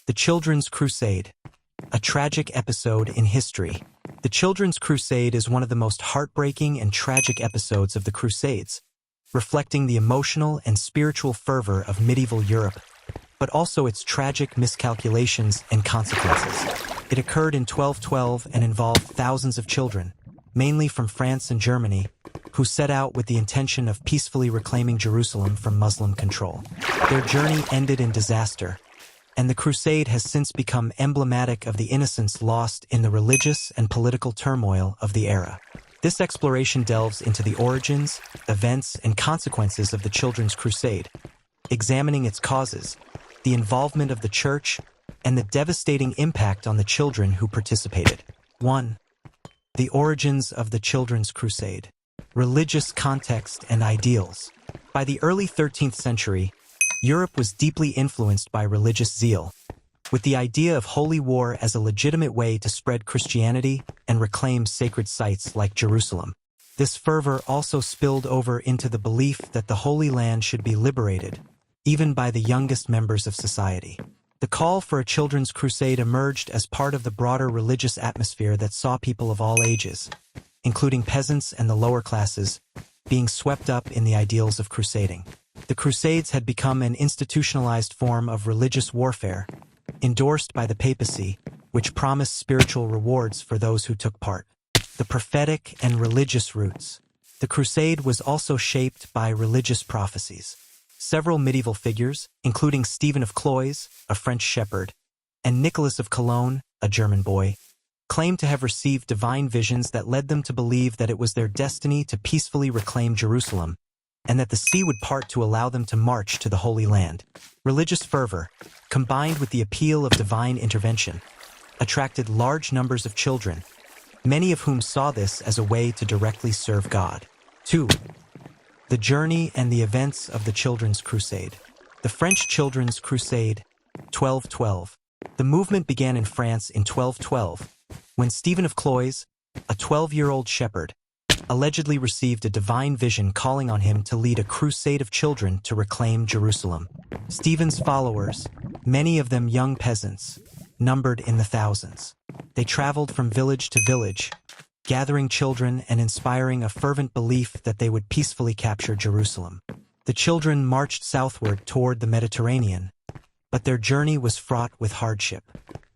The Children's Crusade. A tragic episode in history. The Children's Crusade is one of the most heartbreaking and tragic episodes of the Crusades, reflecting the emotional and spiritual fervor of medieval Europe, but also its tragic miscalculations and consequences. It occurred in 1212 and involved thousands of children, mainly from France and Germany, who set out with the intention of peacefully reclaiming Jerusalem from Muslim control. Their journey ended in disaster, and the Crusade has since become emblematic of the innocence lost in the religious and political turmoil of the era. This exploration delves into the origins, events, and consequences of the Children's Crusade, examining its causes, the involvement of the Church, and the devastating impact on the children who participated. 1. The origins of the Children's Crusade. Religious context and ideals. By the early 13th century, Europe was deeply influenced by religious zeal, with the idea of holy war as a legitimate way to spread Christianity and reclaim sacred sites like Jerusalem. This fervor also spilled over into the belief that the Holy Land should be liberated, even by the youngest members of society. The call for a children's crusade emerged as part of the broader religious atmosphere that saw people of all ages, including peasants and the lower classes, being swept up in the ideals of crusading. The Crusades had become an institutionalized form of religious warfare, endorsed by the papacy, which promised spiritual rewards for those who took part. The prophetic and religious roots. The Crusade was also shaped by religious prophecies. Several medieval figures, including Stephen of Cloyes, a French shepherd, and Nicholas of Cologne, a German boy, claimed to have received divine visions that led them to believe that it was their destiny to peacefully reclaim Jerusalem, and that the sea would part to allow them to march to the Holy Land. Religious fervor, combined with the appeal of divine intervention, attracted large numbers of children, many of whom saw this as a way to directly serve God. 2. The journey and the events of the Children's Crusade. The French Children's Crusade, 1212. The movement began in France in 1212, when Stephen of Cloyes, a 12-year-old shepherd, allegedly received a divine vision calling on him to lead a crusade of children to reclaim Jerusalem. Stephen's followers, many of them young peasants, numbered in the thousands. They traveled from village to village, gathering children and inspiring a fervent belief that they would peacefully capture Jerusalem. The children marched southward toward the Mediterranean, but their journey was fraught with hardship.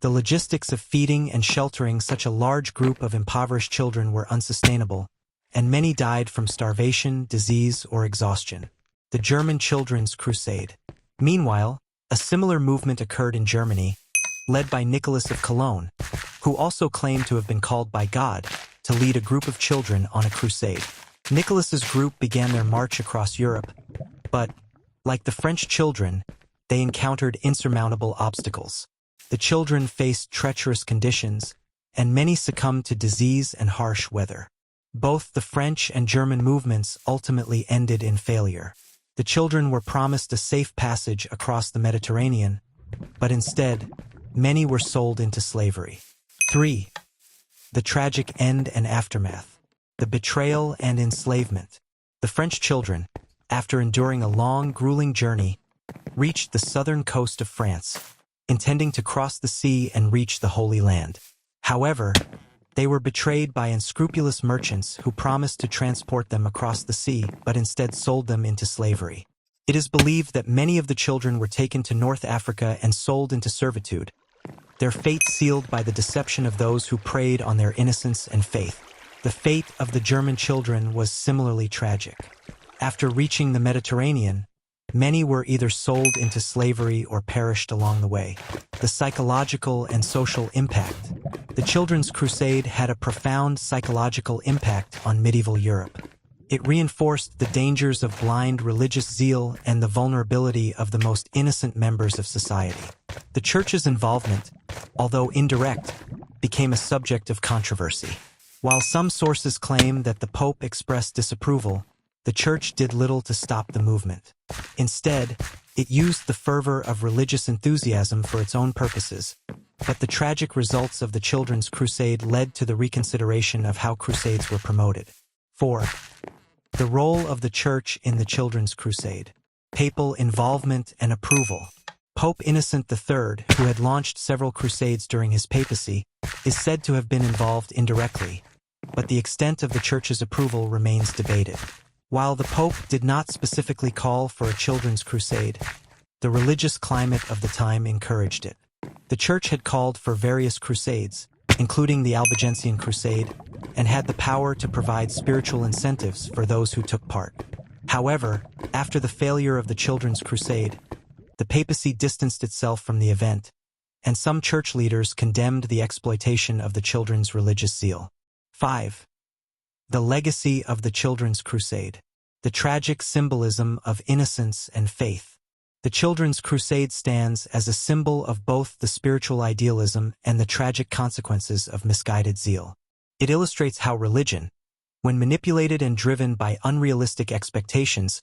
The logistics of feeding and sheltering such a large group of impoverished children were unsustainable, and many died from starvation, disease, or exhaustion. The German Children's Crusade. Meanwhile, a similar movement occurred in Germany, led by Nicholas of Cologne, who also claimed to have been called by God to lead a group of children on a crusade. Nicholas's group began their march across Europe, but, like the French children, they encountered insurmountable obstacles. The children faced treacherous conditions, and many succumbed to disease and harsh weather. Both the French and German movements ultimately ended in failure. The children were promised a safe passage across the Mediterranean, but instead, many were sold into slavery. 3. The tragic end and aftermath. The betrayal and enslavement. The French children, after enduring a long, grueling journey, reached the southern coast of France, intending to cross the sea and reach the Holy Land. However, they were betrayed by unscrupulous merchants who promised to transport them across the sea but instead sold them into slavery. It is believed that many of the children were taken to North Africa and sold into servitude, their fate sealed by the deception of those who preyed on their innocence and faith. The fate of the German children was similarly tragic. After reaching the Mediterranean, many were either sold into slavery or perished along the way. The psychological and social impact. The Children's Crusade had a profound psychological impact on medieval Europe. It reinforced the dangers of blind religious zeal and the vulnerability of the most innocent members of society. The Church's involvement, although indirect, became a subject of controversy. While some sources claim that the Pope expressed disapproval, the Church did little to stop the movement. Instead, it used the fervor of religious enthusiasm for its own purposes, but the tragic results of the Children's Crusade led to the reconsideration of how crusades were promoted. 4. The role of the Church in the Children's Crusade. Papal involvement and approval. Pope Innocent III, who had launched several crusades during his papacy, is said to have been involved indirectly, but the extent of the Church's approval remains debated. While the Pope did not specifically call for a children's crusade, the religious climate of the time encouraged it. The Church had called for various crusades, including the Albigensian Crusade, and had the power to provide spiritual incentives for those who took part. However, after the failure of the Children's Crusade, the papacy distanced itself from the event, and some church leaders condemned the exploitation of the children's religious zeal. 5. The legacy of the Children's Crusade. The tragic symbolism of innocence and faith. The Children's Crusade stands as a symbol of both the spiritual idealism and the tragic consequences of misguided zeal. It illustrates how religion, when manipulated and driven by unrealistic expectations,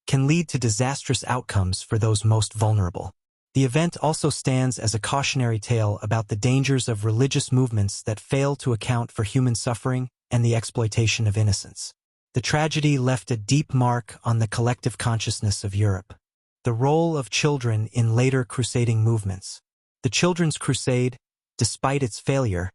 can lead to disastrous outcomes for those most vulnerable. The event also stands as a cautionary tale about the dangers of religious movements that fail to account for human suffering and the exploitation of innocence. The tragedy left a deep mark on the collective consciousness of Europe. The role of children in later crusading movements. The Children's Crusade, despite its failure,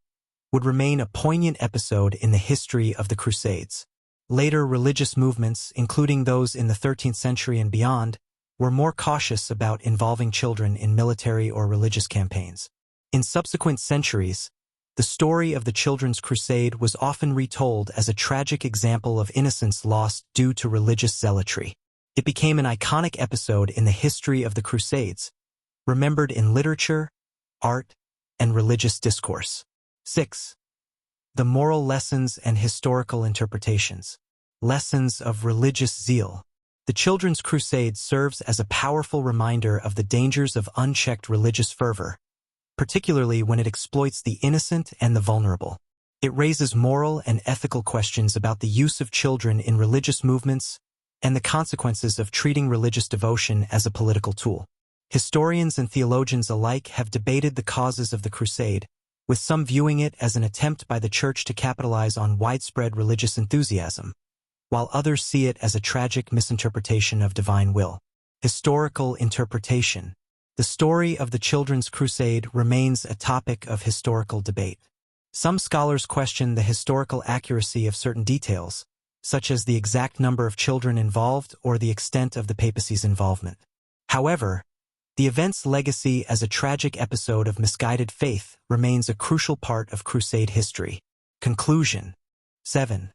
would remain a poignant episode in the history of the Crusades. Later religious movements, including those in the 13th century and beyond, were more cautious about involving children in military or religious campaigns. In subsequent centuries, the story of the Children's Crusade was often retold as a tragic example of innocence lost due to religious zealotry. It became an iconic episode in the history of the Crusades, remembered in literature, art, and religious discourse. 6. The moral lessons and historical interpretations. Lessons of religious zeal. The Children's Crusade serves as a powerful reminder of the dangers of unchecked religious fervor, particularly when it exploits the innocent and the vulnerable. It raises moral and ethical questions about the use of children in religious movements and the consequences of treating religious devotion as a political tool. Historians and theologians alike have debated the causes of the Crusade, with some viewing it as an attempt by the Church to capitalize on widespread religious enthusiasm, while others see it as a tragic misinterpretation of divine will. Historical interpretation. The story of the Children's Crusade remains a topic of historical debate. Some scholars question the historical accuracy of certain details, such as the exact number of children involved or the extent of the papacy's involvement. However, the event's legacy as a tragic episode of misguided faith remains a crucial part of Crusade history. Conclusion. 7.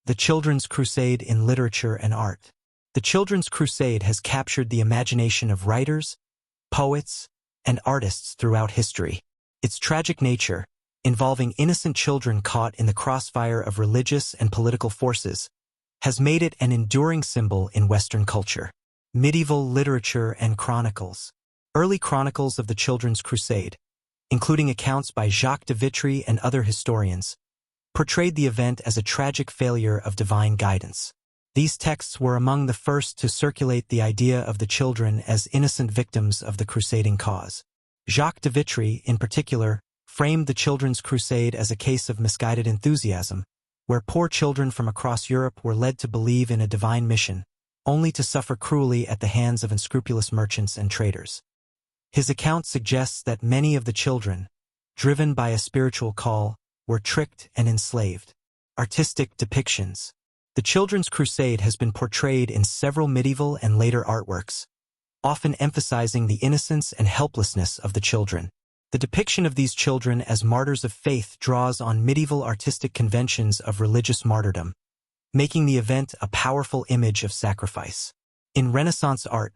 The Children's Crusade in literature and art. The Children's Crusade has captured the imagination of writers, poets, and artists throughout history. Its tragic nature, involving innocent children caught in the crossfire of religious and political forces, has made it an enduring symbol in Western culture. Medieval literature and chronicles. Early chronicles of the Children's Crusade, including accounts by Jacques de Vitry and other historians, portrayed the event as a tragic failure of divine guidance. These texts were among the first to circulate the idea of the children as innocent victims of the crusading cause. Jacques de Vitry, in particular, framed the Children's Crusade as a case of misguided enthusiasm, where poor children from across Europe were led to believe in a divine mission, only to suffer cruelly at the hands of unscrupulous merchants and traders. His account suggests that many of the children, driven by a spiritual call, were tricked and enslaved. Artistic depictions. The Children's Crusade has been portrayed in several medieval and later artworks, often emphasizing the innocence and helplessness of the children. The depiction of these children as martyrs of faith draws on medieval artistic conventions of religious martyrdom, making the event a powerful image of sacrifice. In Renaissance art,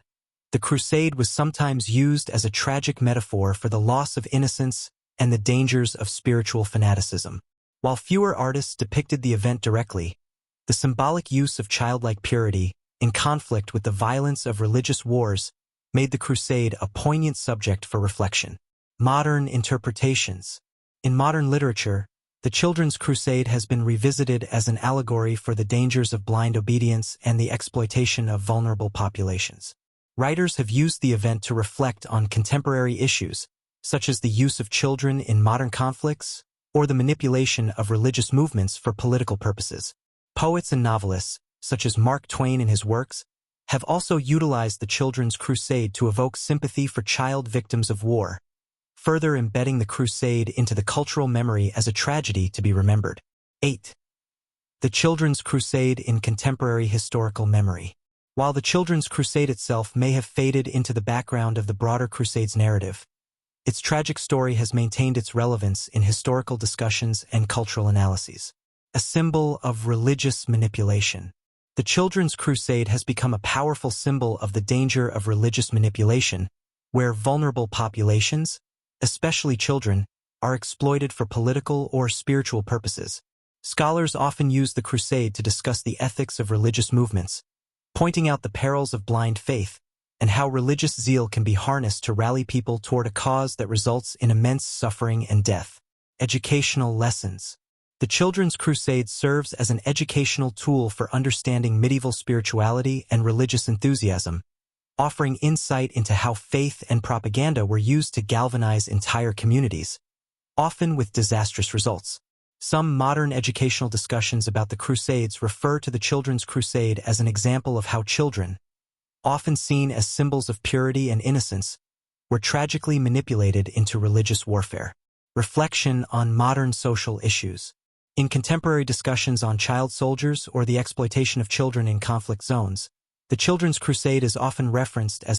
the Crusade was sometimes used as a tragic metaphor for the loss of innocence and the dangers of spiritual fanaticism. While fewer artists depicted the event directly, the symbolic use of childlike purity, in conflict with the violence of religious wars, made the Crusade a poignant subject for reflection. Modern interpretations. In modern literature, the Children's Crusade has been revisited as an allegory for the dangers of blind obedience and the exploitation of vulnerable populations. Writers have used the event to reflect on contemporary issues, such as the use of children in modern conflicts or the manipulation of religious movements for political purposes. Poets and novelists, such as Mark Twain in his works, have also utilized the Children's Crusade to evoke sympathy for child victims of war, further embedding the Crusade into the cultural memory as a tragedy to be remembered. 8. The Children's Crusade in contemporary historical memory. While the Children's Crusade itself may have faded into the background of the broader Crusades narrative, its tragic story has maintained its relevance in historical discussions and cultural analyses. A symbol of religious manipulation. The Children's Crusade has become a powerful symbol of the danger of religious manipulation, where vulnerable populations, especially children, are exploited for political or spiritual purposes. Scholars often use the Crusade to discuss the ethics of religious movements, pointing out the perils of blind faith and how religious zeal can be harnessed to rally people toward a cause that results in immense suffering and death. Educational lessons. The Children's Crusade serves as an educational tool for understanding medieval spirituality and religious enthusiasm, offering insight into how faith and propaganda were used to galvanize entire communities, often with disastrous results. Some modern educational discussions about the Crusades refer to the Children's Crusade as an example of how children, often seen as symbols of purity and innocence, were tragically manipulated into religious warfare. Reflection on modern social issues. In contemporary discussions on child soldiers or the exploitation of children in conflict zones, the Children's Crusade is often referenced as